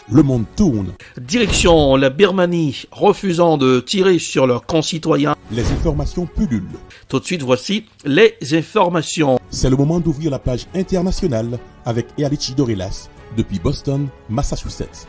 le monde tourne. Direction la Birmanie, refusant de tirer sur leurs concitoyens. Les informations pullulent. Tout de suite, voici les informations. C'est le moment d'ouvrir la page internationale avec Erlich Dorelas depuis Boston, Massachusetts.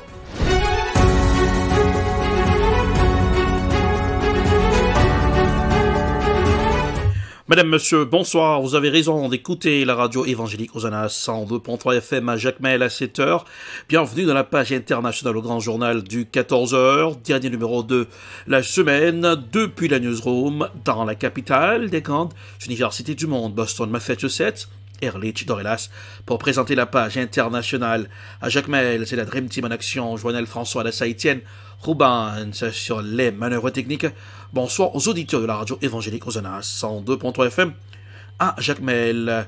Madame, monsieur, bonsoir. Vous avez raison d'écouter la radio évangélique Hosanna 102.3 FM à Jacmel à 7h. Bienvenue dans la page internationale au grand journal du 14h, dernier numéro de la semaine, depuis la newsroom dans la capitale des grandes universités du monde, Boston, Massachusetts. Erlich Dorelas pour présenter la page internationale à Jacmel. C'est la Dream Team en action. Joannel François Dassa Etienne Rubans sur les manœuvres techniques. Bonsoir aux auditeurs de la radio évangélique Hosanna 102.3 FM à Jacmel.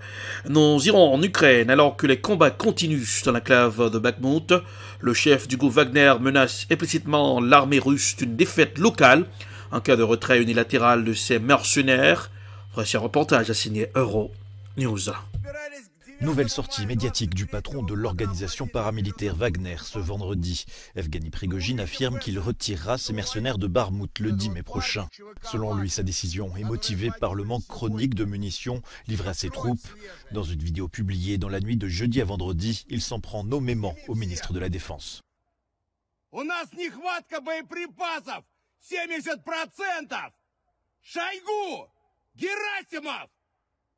Nous irons en Ukraine alors que les combats continuent dans l'enclave de Bakhmout. Le chef du groupe Wagner menace implicitement l'armée russe d'une défaite locale en cas de retrait unilatéral de ses mercenaires. Voici un reportage à signer Euro News. Nouvelle sortie médiatique du patron de l'organisation paramilitaire Wagner ce vendredi. Evgeny Prigojine affirme qu'il retirera ses mercenaires de Bakhmout le 10 mai prochain. Selon lui, sa décision est motivée par le manque chronique de munitions livrées à ses troupes. Dans une vidéo publiée dans la nuit de jeudi à vendredi, il s'en prend nommément au ministre de la Défense. У нас нехватка боеприпасов 70%. Шойгу, Герасимов,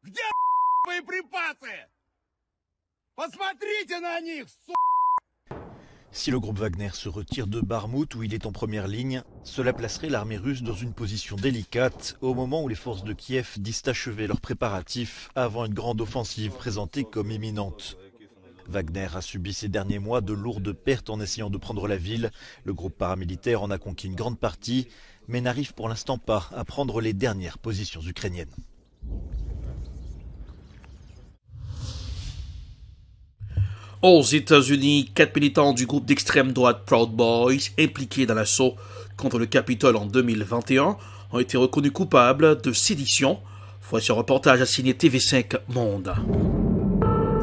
где боеприпасы? Посмотрите на них, Si le groupe Wagner se retire de Bakhmout, où il est en première ligne, cela placerait l'armée russe dans une position délicate au moment où les forces de Kiev disent achever leurs préparatifs avant une grande offensive présentée comme imminente. Wagner a subi ces derniers mois de lourdes pertes en essayant de prendre la ville. Le groupe paramilitaire en a conquis une grande partie, mais n'arrive pour l'instant pas à prendre les dernières positions ukrainiennes. Aux États-Unis, 4 militants du groupe d'extrême droite Proud Boys, impliqués dans l'assaut contre le Capitole en 2021, ont été reconnus coupables de sédition. Voici un reportage à signer TV5 Monde.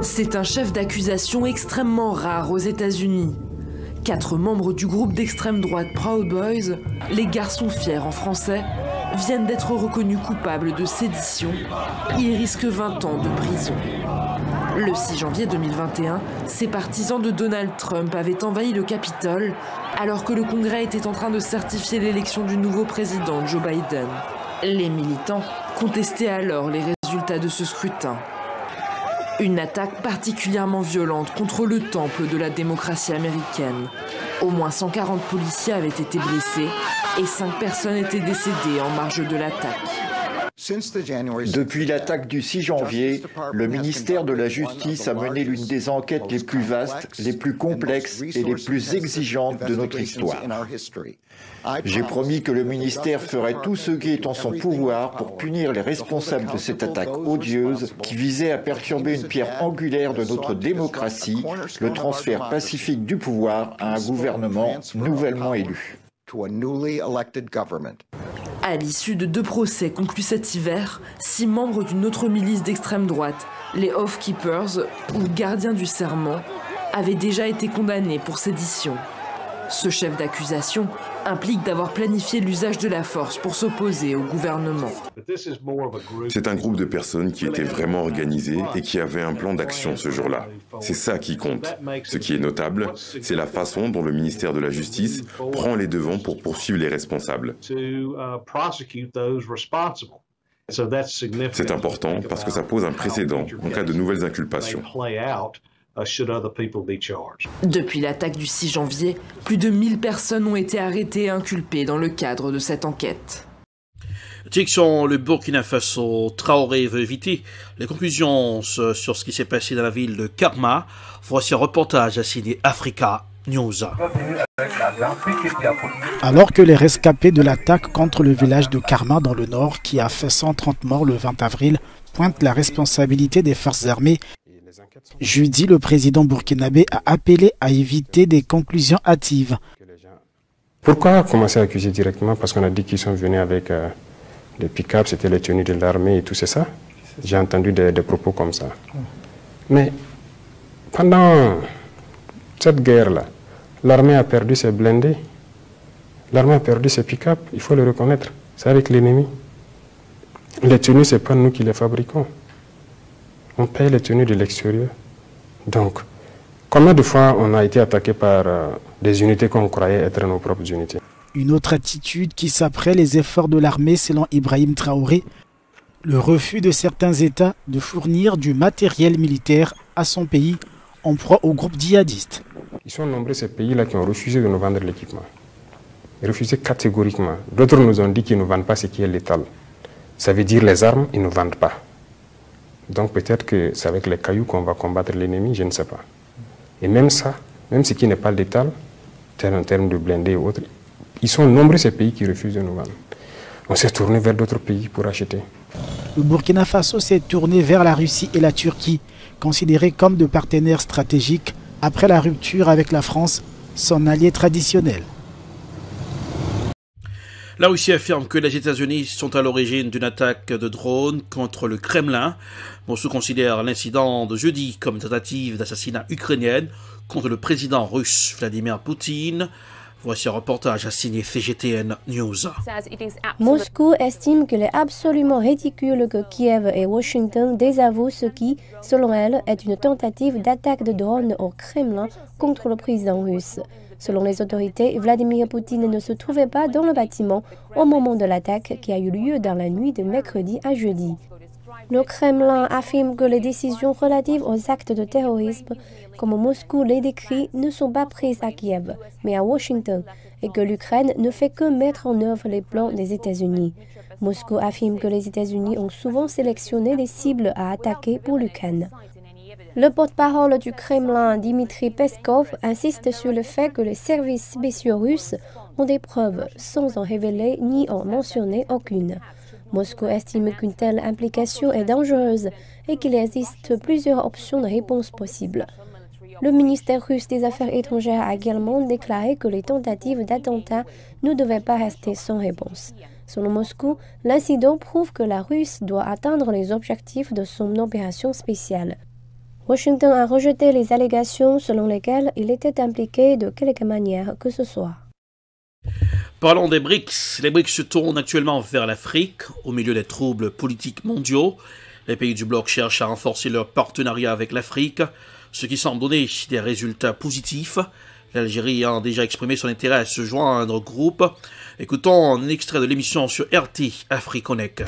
C'est un chef d'accusation extrêmement rare aux États-Unis. 4 membres du groupe d'extrême droite Proud Boys, les garçons fiers en français, viennent d'être reconnus coupables de sédition. Ils risquent 20 ans de prison. Le 6 janvier 2021, ces partisans de Donald Trump avaient envahi le Capitole alors que le Congrès était en train de certifier l'élection du nouveau président Joe Biden. Les militants contestaient alors les résultats de ce scrutin. Une attaque particulièrement violente contre le temple de la démocratie américaine. Au moins 140 policiers avaient été blessés et 5 personnes étaient décédées en marge de l'attaque. Depuis l'attaque du 6 janvier, le ministère de la Justice a mené l'une des enquêtes les plus vastes, les plus complexes et les plus exigeantes de notre histoire. J'ai promis que le ministère ferait tout ce qui est en son pouvoir pour punir les responsables de cette attaque odieuse qui visait à perturber une pierre angulaire de notre démocratie, le transfert pacifique du pouvoir à un gouvernement nouvellement élu. À l'issue de 2 procès conclus cet hiver, 6 membres d'une autre milice d'extrême droite, les Oath Keepers ou gardiens du serment, avaient déjà été condamnés pour sédition. Ce chef d'accusation implique d'avoir planifié l'usage de la force pour s'opposer au gouvernement. C'est un groupe de personnes qui étaient vraiment organisées et qui avaient un plan d'action ce jour-là. C'est ça qui compte. Ce qui est notable, c'est la façon dont le ministère de la Justice prend les devants pour poursuivre les responsables. C'est important parce que ça pose un précédent en cas de nouvelles inculpations. Depuis l'attaque du 6 janvier, plus de 1000 personnes ont été arrêtées et inculpées dans le cadre de cette enquête. Direction le Burkina Faso, Traoré veut éviter les conclusions sur ce qui s'est passé dans la ville de Karma. Voici un reportage à signer Africa News. Alors que les rescapés de l'attaque contre le village de Karma dans le nord, qui a fait 130 morts le 20 avril, pointent la responsabilité des forces armées. Jeudi, le président burkinabé a appelé à éviter des conclusions hâtives. Pourquoi commencer à accuser directement? Parce qu'on a dit qu'ils sont venus avec des pick-up, c'était les tenues de l'armée et tout, c'est ça? J'ai entendu des propos comme ça. Mais pendant cette guerre-là, L'armée a perdu ses blindés. L'armée a perdu ses pick-up, il faut le reconnaître. C'est avec l'ennemi. Les tenues, ce n'est pas nous qui les fabriquons. On paye les tenues de l'extérieur. Donc, combien de fois on a été attaqué par des unités qu'on croyait être nos propres unités? Une autre attitude qui s'apprête les efforts de l'armée selon Ibrahim Traoré, le refus de certains États de fournir du matériel militaire à son pays en proie aux groupes djihadistes. Ils sont nombreux ces pays-là qui ont refusé de nous vendre l'équipement. Ils refusaient catégoriquement. D'autres nous ont dit qu'ils ne vendent pas ce qui est létal. Ça veut dire les armes, ils ne vendent pas. Donc peut-être que c'est avec les cailloux qu'on va combattre l'ennemi, je ne sais pas. Et même ça, même ce qui n'est pas létal, en termes de blindés et autres, ils sont nombreux ces pays qui refusent de nous vendre. On s'est tourné vers d'autres pays pour acheter. Le Burkina Faso s'est tourné vers la Russie et la Turquie, considérés comme de partenaires stratégiques après la rupture avec la France, son allié traditionnel. La Russie affirme que les États-Unis sont à l'origine d'une attaque de drone contre le Kremlin. Moscou considère l'incident de jeudi comme une tentative d'assassinat ukrainienne contre le président russe Vladimir Poutine. Voici un reportage à signer CGTN News. Moscou estime qu'il est absolument ridicule que Kiev et Washington désavouent ce qui, selon elle, est une tentative d'attaque de drone au Kremlin contre le président russe. Selon les autorités, Vladimir Poutine ne se trouvait pas dans le bâtiment au moment de l'attaque qui a eu lieu dans la nuit de mercredi à jeudi. Le Kremlin affirme que les décisions relatives aux actes de terrorisme, comme Moscou les décrit, ne sont pas prises à Kiev, mais à Washington, et que l'Ukraine ne fait que mettre en œuvre les plans des États-Unis. Moscou affirme que les États-Unis ont souvent sélectionné des cibles à attaquer pour l'Ukraine. Le porte-parole du Kremlin, Dmitri Peskov, insiste sur le fait que les services spéciaux russes ont des preuves sans en révéler ni en mentionner aucune. Moscou estime qu'une telle implication est dangereuse et qu'il existe plusieurs options de réponse possibles. Le ministère russe des Affaires étrangères a également déclaré que les tentatives d'attentat ne devaient pas rester sans réponse. Selon Moscou, l'incident prouve que la Russie doit atteindre les objectifs de son opération spéciale. Washington a rejeté les allégations selon lesquelles il était impliqué de quelque manière que ce soit. Parlons des BRICS. Les BRICS se tournent actuellement vers l'Afrique, au milieu des troubles politiques mondiaux. Les pays du bloc cherchent à renforcer leur partenariat avec l'Afrique, ce qui semble donner des résultats positifs. L'Algérie a déjà exprimé son intérêt à se joindre au groupe. Écoutons un extrait de l'émission sur RT AfriConnect.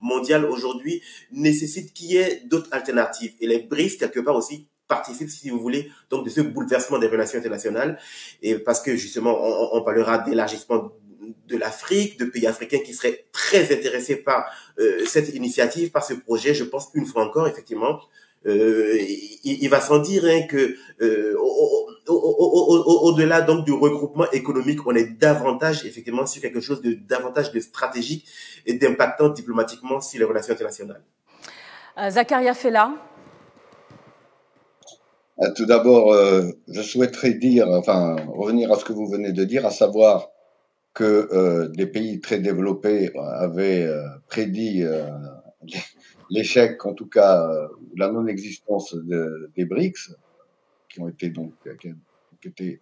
Mondial aujourd'hui nécessite qu'il y ait d'autres alternatives. Et les BRICS, quelque part aussi, participent, si vous voulez, donc de ce bouleversement des relations internationales. Et parce que, justement, on parlera d'élargissement de l'Afrique, de pays africains qui seraient très intéressés par cette initiative, par ce projet. Je pense une fois encore, effectivement, il va sans dire que au-delà donc du regroupement économique, on est davantage effectivement sur quelque chose de davantage de stratégique et d'impactant diplomatiquement sur les relations internationales. Zakaria Fella. Tout d'abord, je souhaiterais revenir à ce que vous venez de dire, à savoir que des pays très développés avaient prédit l'échec, en tout cas la non-existence des BRICS, qui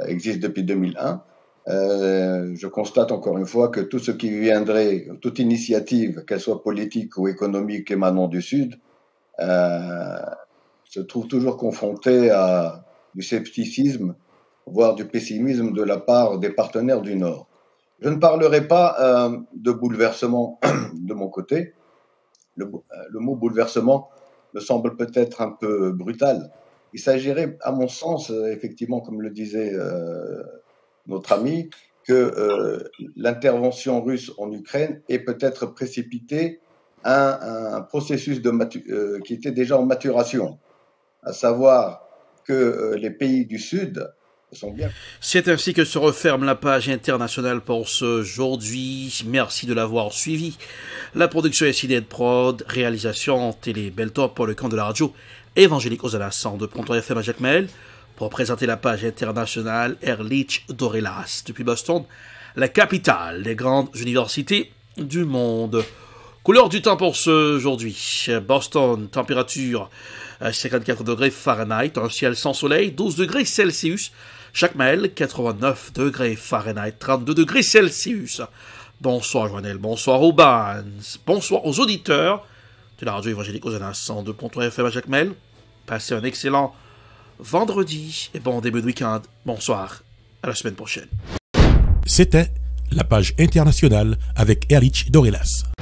existent depuis 2001. Je constate encore une fois que tout ce qui viendrait, toute initiative, qu'elle soit politique ou économique émanant du Sud, se trouve toujours confronté à du scepticisme, voire du pessimisme de la part des partenaires du Nord. Je ne parlerai pas de bouleversement de mon côté. Le mot bouleversement me semble peut-être un peu brutal. Il s'agirait, à mon sens, effectivement, comme le disait notre ami, que l'intervention russe en Ukraine est peut-être précipitée à un processus qui était déjà en maturation, à savoir que les pays du Sud sont bien. C'est ainsi que se referme la page internationale pour ce aujourd'hui. Merci de l'avoir suivi. La production est signée de Prod, réalisation Télé Beltop pour le camp de la radio évangélique Hosanna 102.3 FM à Jacmel. Pour présenter la page internationale, Erlich Dorelas depuis Boston, la capitale des grandes universités du monde. Couleur du temps pour aujourd'hui. Boston, température 54 degrés Fahrenheit, un ciel sans soleil, 12 degrés Celsius. Jacmel, 89 degrés Fahrenheit, 32 degrés Celsius. Bonsoir Joannel, bonsoir aux Bans, bonsoir aux auditeurs de la radio évangélique Hosanna 102.3 FM à Jacmel. Passez un excellent vendredi et bon début de week-end. Bonsoir, à la semaine prochaine. C'était la page internationale avec Erlich Dorelas.